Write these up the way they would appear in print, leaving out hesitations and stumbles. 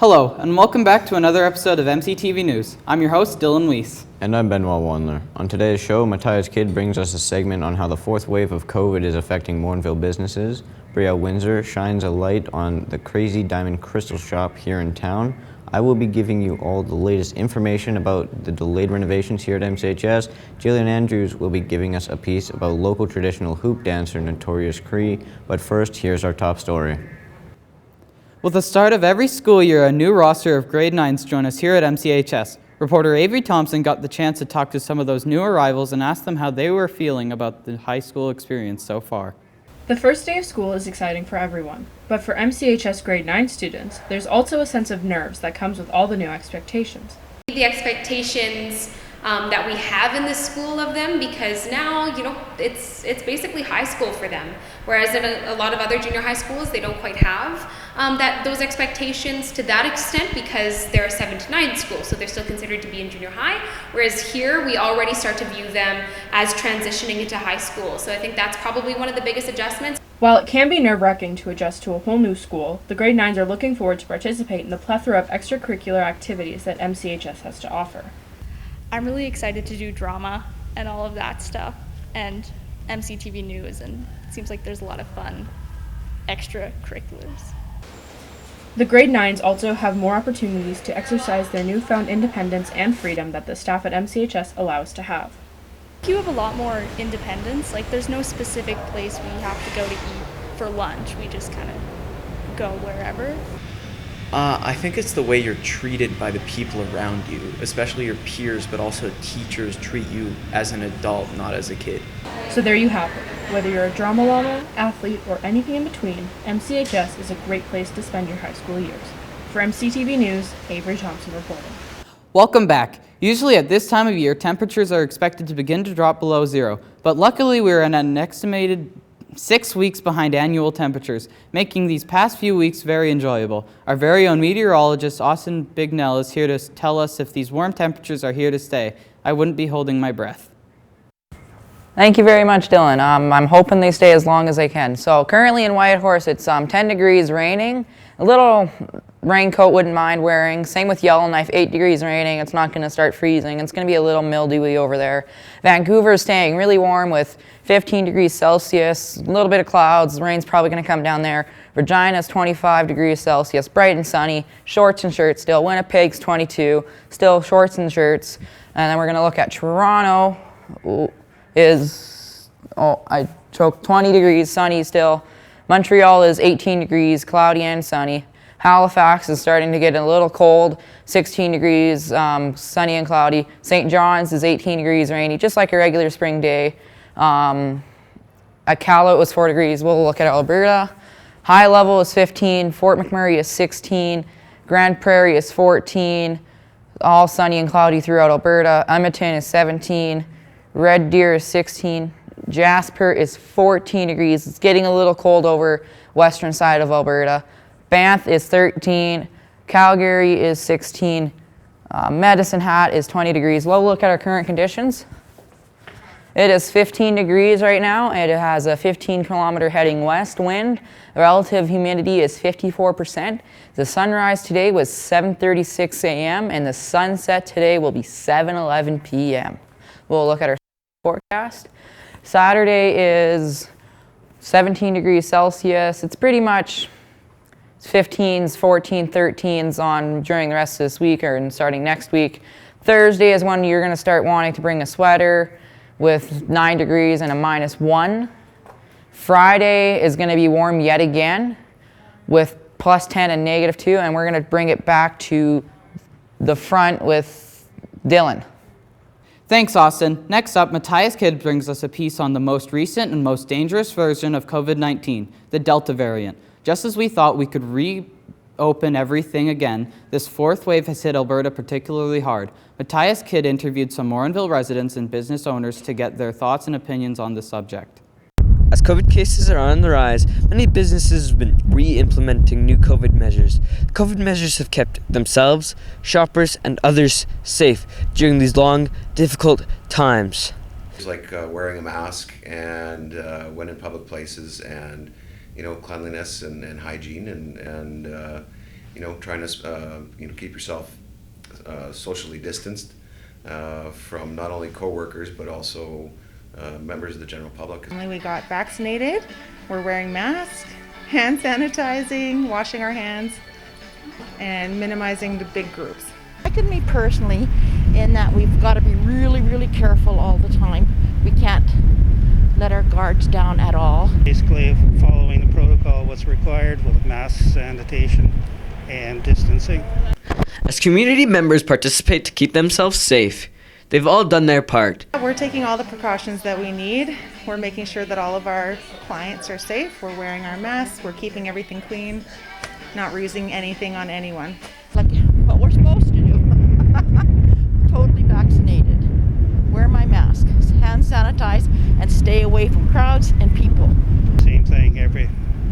Hello, and welcome back to another episode of MCTV News. I'm your host, Dylan Weiss. And I'm Bignell Wandler. On today's show, Matthias Kidd brings us a segment on how the fourth wave of COVID is affecting Morinville businesses. Winsor shines a light on the crazy diamond crystal shop here in town. I will be giving you all the latest information about the delayed renovations here at MCHS. Jillian Andrews will be giving us a piece about local traditional hoop dancer Notorious Cree. But first, here's our top story. With the start of every school year, a new roster of grade 9s join us here at MCHS. Reporter Avery Thompson got the chance to talk to some of those new arrivals and ask them how they were feeling about the high school experience so far. The first day of school is exciting for everyone, but for MCHS grade 9 students, there's also a sense of nerves that comes with all the new expectations. The expectations that we have in the school of them, because now, it's basically high school for them, whereas in a lot of other junior high schools, they don't quite have those expectations to that extent because they're a 7 to 9 school, so they're still considered to be in junior high, whereas here we already start to view them as transitioning into high school. So I think that's probably one of the biggest adjustments. While it can be nerve-wracking to adjust to a whole new school, the grade 9s are looking forward to participate in the plethora of extracurricular activities that MCHS has to offer. I'm really excited to do drama and all of that stuff and MCTV News, and it seems like there's a lot of fun extracurriculars. The grade 9s also have more opportunities to exercise their newfound independence and freedom that the staff at MCHS allow us to have. You have a lot more independence. Like, there's no specific place we have to go to eat for lunch. We just kind of go wherever. I think it's the way you're treated by the people around you, especially your peers, but also teachers treat you as an adult, not as a kid. So there you have it. Whether you're a drama llama, athlete, or anything in between, MCHS is a great place to spend your high school years. For MCTV News, Avery Thompson reporting. Welcome back. Usually at this time of year, temperatures are expected to begin to drop below zero, but luckily we're in an estimated 6 weeks behind annual temperatures, making these past few weeks very enjoyable. Our very own meteorologist, Bignell, is here to tell us if these warm temperatures are here to stay. I wouldn't be holding my breath. Thank you very much, Dylan. I'm hoping they stay as long as they can. So currently in Whitehorse, it's 10 degrees raining. A little raincoat wouldn't mind wearing. Same with Yellowknife, 8 degrees raining. It's not going to start freezing. It's going to be a little mildewy over there. Vancouver is staying really warm with 15 degrees Celsius, a little bit of clouds. The rain's probably going to come down there. Regina's 25 degrees Celsius, bright and sunny, shorts and shirts still. Winnipeg's 22, still shorts and shirts. And then we're going to look at Toronto. I choked 20 degrees, sunny still. Montreal is 18 degrees, cloudy and sunny. Halifax is starting to get a little cold, 16 degrees, sunny and cloudy. St. John's is 18 degrees, rainy, just like a regular spring day. At Calais it was 4 degrees. We'll look at Alberta. High level is 15, Fort McMurray is 16, Grand Prairie is 14, all sunny and cloudy throughout Alberta. Edmonton is 17, Red Deer is 16, Jasper is 14 degrees. It's getting a little cold over western side of Alberta. Banff is 13, Calgary is 16, Medicine Hat is 20 degrees. We'll look at our current conditions. It is 15 degrees right now. It has a 15-kilometer heading west wind. The relative humidity is 54%. The sunrise today was 7:36 a.m. and the sunset today will be 7:11 p.m. We'll look at our forecast. Saturday is 17 degrees Celsius. It's pretty much 15s, 14, 13s on during the rest of this week or starting next week. Thursday is when you're going to start wanting to bring a sweater with 9 degrees and a -1. Friday is going to be warm yet again with +10 and -2, and we're going to bring it back to the front with Dylan. Thanks, Austin. Next up, Matthias Kidd brings us a piece on the most recent and most dangerous version of COVID-19, the Delta variant. Just as we thought we could reopen everything again, this fourth wave has hit Alberta particularly hard. Matthias Kidd interviewed some Morinville residents and business owners to get their thoughts and opinions on the subject. As COVID cases are on the rise, many businesses have been re-implementing new COVID measures. COVID measures have kept themselves, shoppers, and others safe during these long, difficult times. Like wearing a mask and when in public places, and cleanliness and hygiene, and trying to keep yourself socially distanced from not only coworkers but also members of the general public. We got vaccinated, we're wearing masks, hand sanitizing, washing our hands, and minimizing the big groups. Affected me personally in that we've got to be really, really careful all the time. We can't let our guards down at all. Basically following the protocol, what's required with masks, sanitation, and distancing. As community members participate to keep themselves safe, they've all done their part. We're taking all the precautions that we need. We're making sure that all of our clients are safe. We're wearing our masks. We're keeping everything clean, not using anything on anyone. Like what we're supposed to do. Totally vaccinated. Wear my mask, hand sanitize, and stay away from crowds and people. Same thing,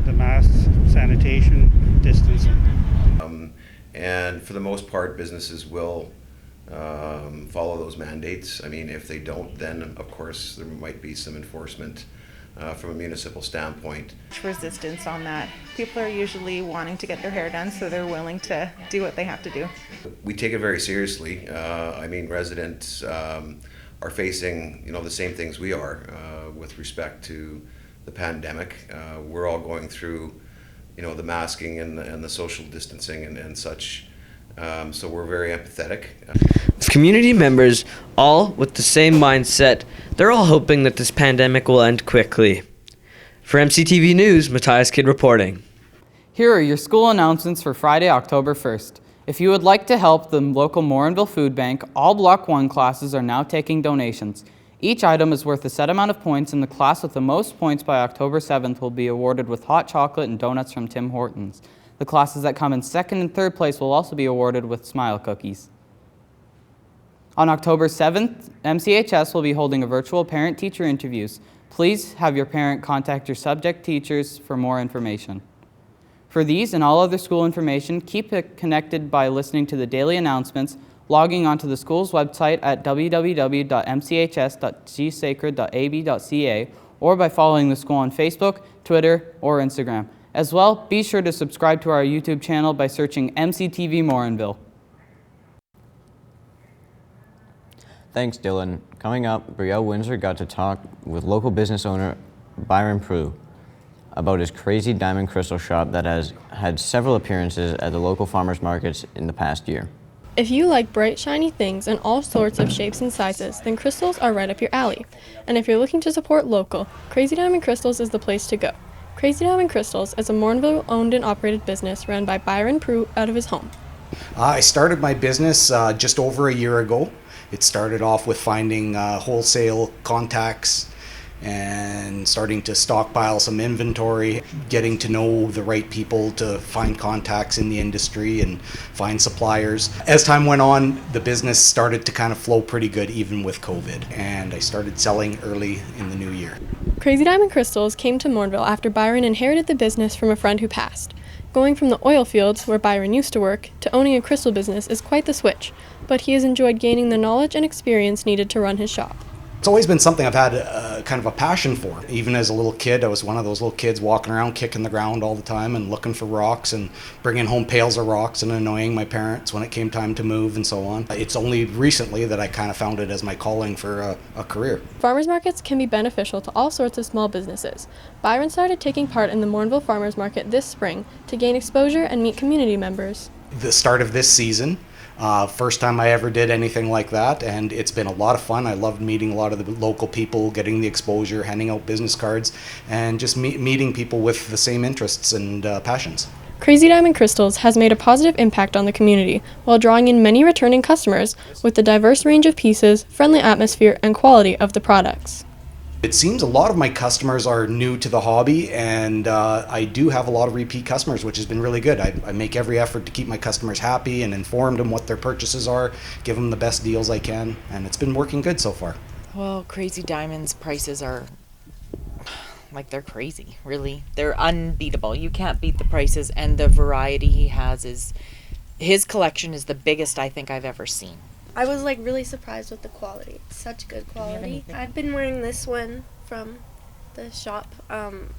the masks, sanitation, distancing. And for the most part, businesses will follow those mandates. I mean, if they don't, then of course there might be some enforcement from a municipal standpoint. Resistance on that. People are usually wanting to get their hair done, so they're willing to do what they have to do. We take it very seriously. I mean, residents are facing, the same things we are with respect to the pandemic. We're all going through, the masking and the social distancing and such. So we're very empathetic. With community members all with the same mindset, they're all hoping that this pandemic will end quickly. For MCTV News, Matthias Kidd reporting. Here are your school announcements for Friday, October 1st. If you would like to help the local Morinville Food Bank, all Block 1 classes are now taking donations. Each item is worth a set amount of points, and the class with the most points by October 7th will be awarded with hot chocolate and donuts from Tim Hortons. The classes that come in second and third place will also be awarded with Smile Cookies. On October 7th, MCHS will be holding a virtual parent-teacher interviews. Please have your parent contact your subject teachers for more information. For these and all other school information, keep it connected by listening to the daily announcements, logging onto the school's website at www.mchs.gsacred.ab.ca, or by following the school on Facebook, Twitter, or Instagram. As well, be sure to subscribe to our YouTube channel by searching MCTV Morinville. Thanks, Dylan. Coming up, Winsor got to talk with local business owner Byron Prue about his crazy diamond crystal shop that has had several appearances at the local farmers markets in the past year. If you like bright, shiny things in all sorts of shapes and sizes, then crystals are right up your alley. And if you're looking to support local, Crazy Diamond Crystals is the place to go. Crazy Diamond Crystals is a Morinville owned and operated business run by Byron Prue out of his home. I started my business just over a year ago. It started off with finding wholesale contacts and starting to stockpile some inventory, getting to know the right people to find contacts in the industry and find suppliers. As time went on, the business started to kind of flow pretty good even with COVID, and I started selling early in the new year. Crazy Diamond Crystals came to Morinville after Byron inherited the business from a friend who passed. Going from the oil fields, where Byron used to work, to owning a crystal business is quite the switch, but he has enjoyed gaining the knowledge and experience needed to run his shop. It's always been something I've had kind of a passion for. Even as a little kid, I was one of those little kids walking around kicking the ground all the time and looking for rocks and bringing home pails of rocks and annoying my parents when it came time to move and so on. It's only recently that I kind of found it as my calling for a career. Farmers markets can be beneficial to all sorts of small businesses. Byron started taking part in the Morinville Farmers Market this spring to gain exposure and meet community members. The start of this season, first time I ever did anything like that, and it's been a lot of fun. I loved meeting a lot of the local people, getting the exposure, handing out business cards, and just meeting people with the same interests and passions. Crazy Diamond Crystals has made a positive impact on the community while drawing in many returning customers with the diverse range of pieces, friendly atmosphere, and quality of the products. It seems a lot of my customers are new to the hobby, and I do have a lot of repeat customers, which has been really good. I make every effort to keep my customers happy and inform them what their purchases are, give them the best deals I can, and it's been working good so far. Well, Crazy Diamond's prices are, they're crazy, really. They're unbeatable. You can't beat the prices, and the variety he has his collection is the biggest I think I've ever seen. I was really surprised with the quality. It's such good quality. I've been wearing this one from the shop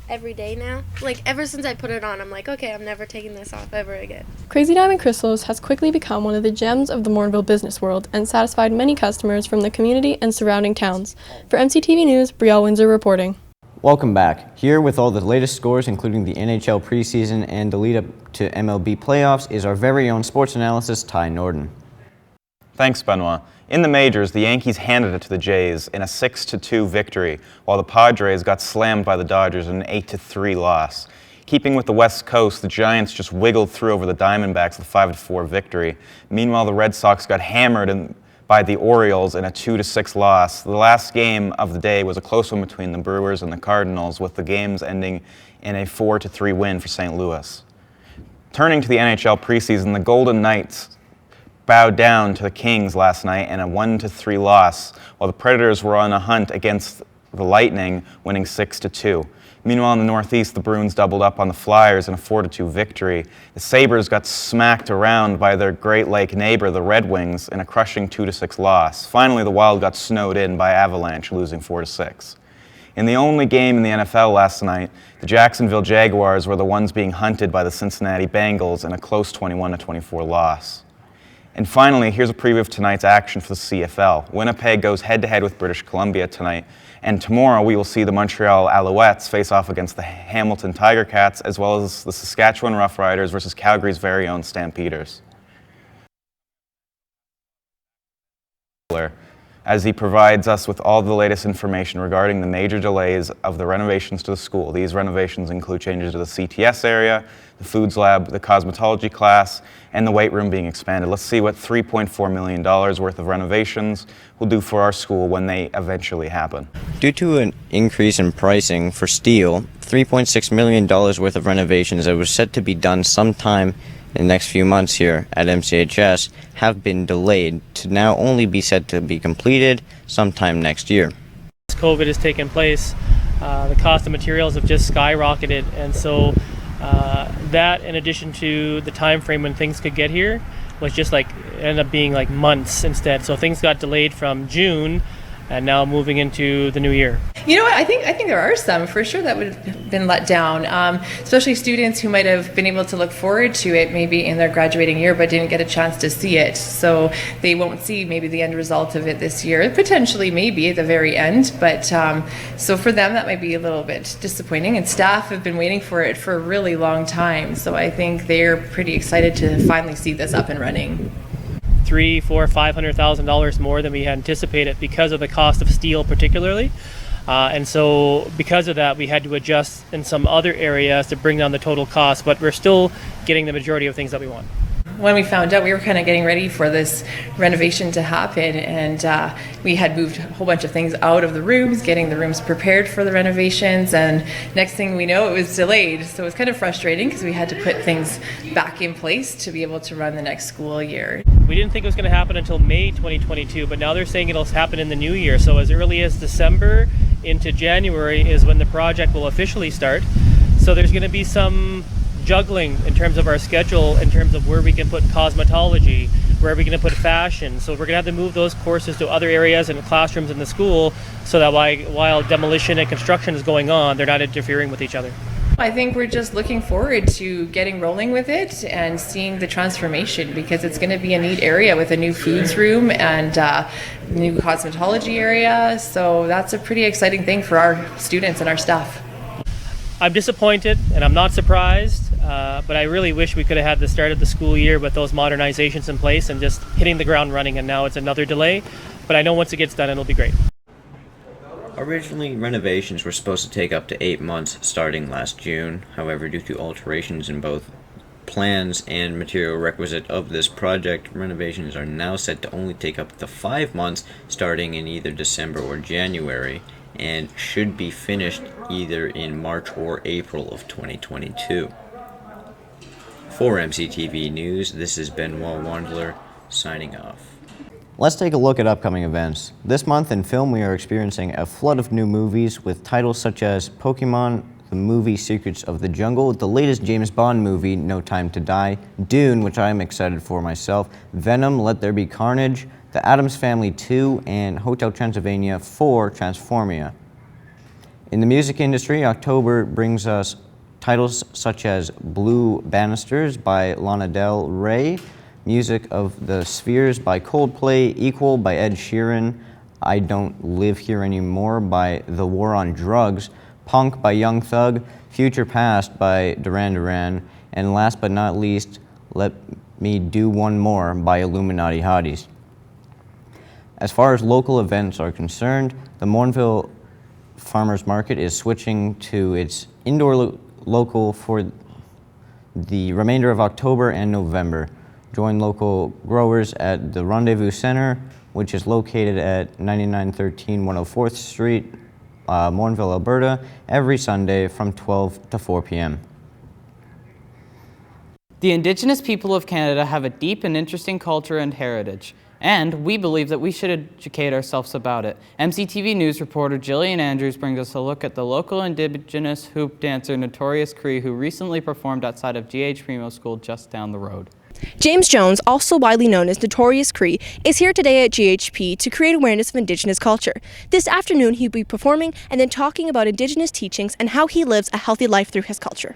every day now. Like, ever since I put it on, I'm like, okay, I'm never taking this off ever again. Crazy Diamond Crystals has quickly become one of the gems of the Morinville business world and satisfied many customers from the community and surrounding towns. For MCTV News, Bignell, Winsor reporting. Welcome back. Here with all the latest scores, including the NHL preseason and the lead up to MLB playoffs, is our very own sports analyst, Nordin. Thanks, Benoit. In the majors, the Yankees handed it to the Jays in a 6-2 victory, while the Padres got slammed by the Dodgers in an 8-3 loss. Keeping with the West Coast, the Giants just wiggled through over the Diamondbacks with a 5-4 victory. Meanwhile, the Red Sox got hammered by the Orioles in a 2-6 loss. The last game of the day was a close one between the Brewers and the Cardinals, with the games ending in a 4-3 win for St. Louis. Turning to the NHL preseason, the Golden Knights bowed down to the Kings last night in a 1-3 loss, while the Predators were on a hunt against the Lightning, winning 6-2. Meanwhile, in the Northeast, the Bruins doubled up on the Flyers in a 4-2 victory. The Sabres got smacked around by their Great Lake neighbor, the Red Wings, in a crushing 2-6 loss. Finally, the Wild got snowed in by Avalanche, losing 4-6. In the only game in the NFL last night, the Jacksonville Jaguars were the ones being hunted by the Cincinnati Bengals in a close 21-24 loss. And finally, here's a preview of tonight's action for the CFL. Winnipeg goes head-to-head with British Columbia tonight, and tomorrow we will see the Montreal Alouettes face off against the Hamilton Tiger Cats, as well as the Saskatchewan Roughriders versus Calgary's very own Stampeders. As he provides us with all the latest information regarding the major delays of the renovations to the school. These renovations include changes to the CTS area, the foods lab, the cosmetology class, and the weight room being expanded. Let's see what $3.4 million worth of renovations will do for our school when they eventually happen. Due to an increase in pricing for steel, $3.6 million worth of renovations that was set to be done sometime in the next few months here at MCHS have been delayed to now only be set to be completed sometime next year. COVID has taken place, the cost of materials have just skyrocketed, and so that, in addition to the time frame when things could get here, was just like ended up being like months instead. So things got delayed from June and now moving into the new year. You know what, I think there are some for sure that would have been let down, especially students who might have been able to look forward to it maybe in their graduating year but didn't get a chance to see it, so they won't see maybe the end result of it this year, potentially maybe at the very end, but so for them that might be a little bit disappointing, and staff have been waiting for it for a really long time, so I think they're pretty excited to finally see this up and running. $300,000, $400,000, $500,000 more than we had anticipated because of the cost of steel particularly. And so because of that, we had to adjust in some other areas to bring down the total cost, but we're still getting the majority of things that we want. When we found out, we were kind of getting ready for this renovation to happen, and we had moved a whole bunch of things out of the rooms, getting the rooms prepared for the renovations, and next thing we know, it was delayed. So it was kind of frustrating because we had to put things back in place to be able to run the next school year. We didn't think it was going to happen until May 2022, but now they're saying it'll happen in the new year. So as early as December into January is when the project will officially start. So there's going to be some juggling in terms of our schedule, in terms of where we can put cosmetology, where we can put fashion. So we're going to have to move those courses to other areas and classrooms in the school so that while demolition and construction is going on, they're not interfering with each other. I think we're just looking forward to getting rolling with it and seeing the transformation, because it's going to be a neat area with a new foods room and new cosmetology area. So that's a pretty exciting thing for our students and our staff. I'm disappointed and I'm not surprised, but I really wish we could have had the start of the school year with those modernizations in place and just hitting the ground running, and now it's another delay. But I know once it gets done, it'll be great. Originally, renovations were supposed to take up to 8 months starting last June. However, due to alterations in both plans and material requisite of this project, renovations are now set to only take up to 5 months starting in either December or January, and should be finished either in March or April of 2022. For MCTV News, this is Benoit Wandler signing off. Let's take a look at upcoming events. This month in film, we are experiencing a flood of new movies with titles such as Pokemon, the movie Secrets of the Jungle, the latest James Bond movie, No Time to Die, Dune, which I am excited for myself, Venom, Let There Be Carnage, The Addams Family 2, and Hotel Transylvania 4 Transformia. In the music industry, October brings us titles such as Blue Banisters by Lana Del Rey, Music of the Spheres by Coldplay, Equal by Ed Sheeran, I Don't Live Here Anymore by The War on Drugs, Punk by Young Thug, Future Past by Duran Duran, and last but not least, Let Me Do One More by Illuminati Hotties. As far as local events are concerned, the Morinville Farmers Market is switching to its indoor local for the remainder of October and November. Join local growers at the Rendezvous Center, which is located at 9913 104th Street, Morinville, Alberta, every Sunday from 12 to 4 p.m. The Indigenous people of Canada have a deep and interesting culture and heritage, and we believe that we should educate ourselves about it. MCTV News reporter Jillian Andrews brings us a look at the local Indigenous hoop dancer Notorious Cree, who recently performed outside of GH Primo School just down the road. James Jones, also widely known as Notorious Cree, is here today at GHP to create awareness of Indigenous culture. This afternoon he'll be performing and then talking about Indigenous teachings and how he lives a healthy life through his culture.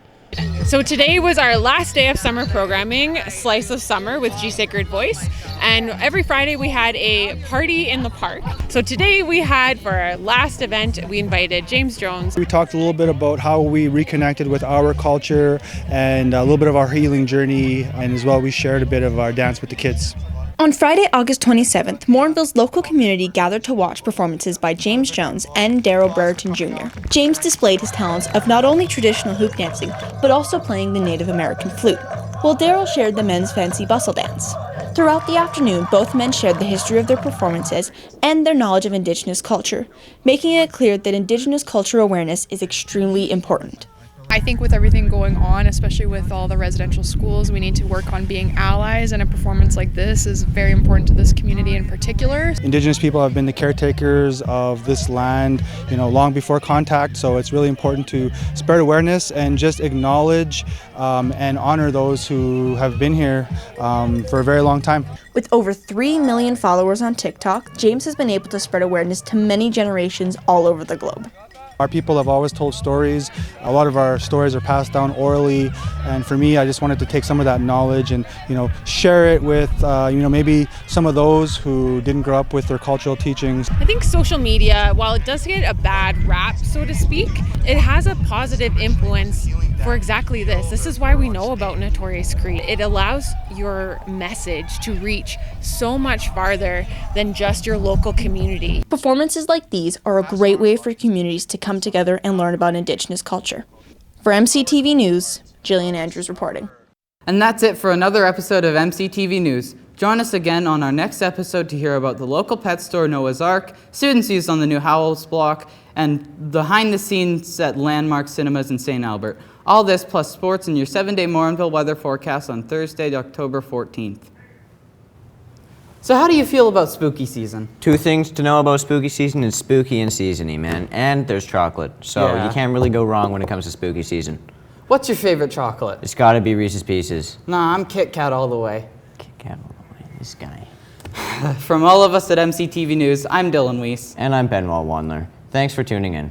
So today was our last day of summer programming, Slice of Summer with G Sacred Voice, and every Friday we had a party in the park. So today we had, for our last event, we invited James Jones. We talked a little bit about how we reconnected with our culture and a little bit of our healing journey, and as well we shared a bit of our dance with the kids. On Friday, August 27th, Morinville's local community gathered to watch performances by James Jones and Daryl Brereton Jr. James displayed his talents of not only traditional hoop dancing, but also playing the Native American flute, while Daryl shared the men's fancy bustle dance. Throughout the afternoon, both men shared the history of their performances and their knowledge of Indigenous culture, making it clear that Indigenous culture awareness is extremely important. I think with everything going on, especially with all the residential schools, we need to work on being allies, and a performance like this is very important to this community in particular. Indigenous people have been the caretakers of this land, long before contact, so it's really important to spread awareness and just acknowledge and honor those who have been here for a very long time. With over 3 million followers on TikTok, James has been able to spread awareness to many generations all over the globe. Our people have always told stories. A lot of our stories are passed down orally, and for me, I just wanted to take some of that knowledge and share it with maybe some of those who didn't grow up with their cultural teachings. I think social media, while it does get a bad rap, so to speak, it has a positive influence for exactly this. This is why we know about Notorious Cree. It allows your message to reach so much farther than just your local community. Performances like these are a great way for communities to come together and learn about Indigenous culture. For MCTV News, Jillian Andrews reporting. And that's it for another episode of MCTV News. Join us again on our next episode to hear about the local pet store Noah's Ark, student seats on the new Howells block, and behind the scenes at Landmark Cinemas in St. Albert. All this plus sports in your 7-day Morinville weather forecast on Thursday, October 14th. So how do you feel about spooky season? 2 things to know about spooky season: it's spooky and seasony, man. And there's chocolate. So you can't really go wrong when it comes to spooky season. What's your favorite chocolate? It's gotta be Reese's Pieces. Nah, I'm Kit Kat all the way. Kit Kat all the way, this guy. From all of us at MCTV News, I'm Dylan Weiss. And I'm Bignell Wandler. Thanks for tuning in.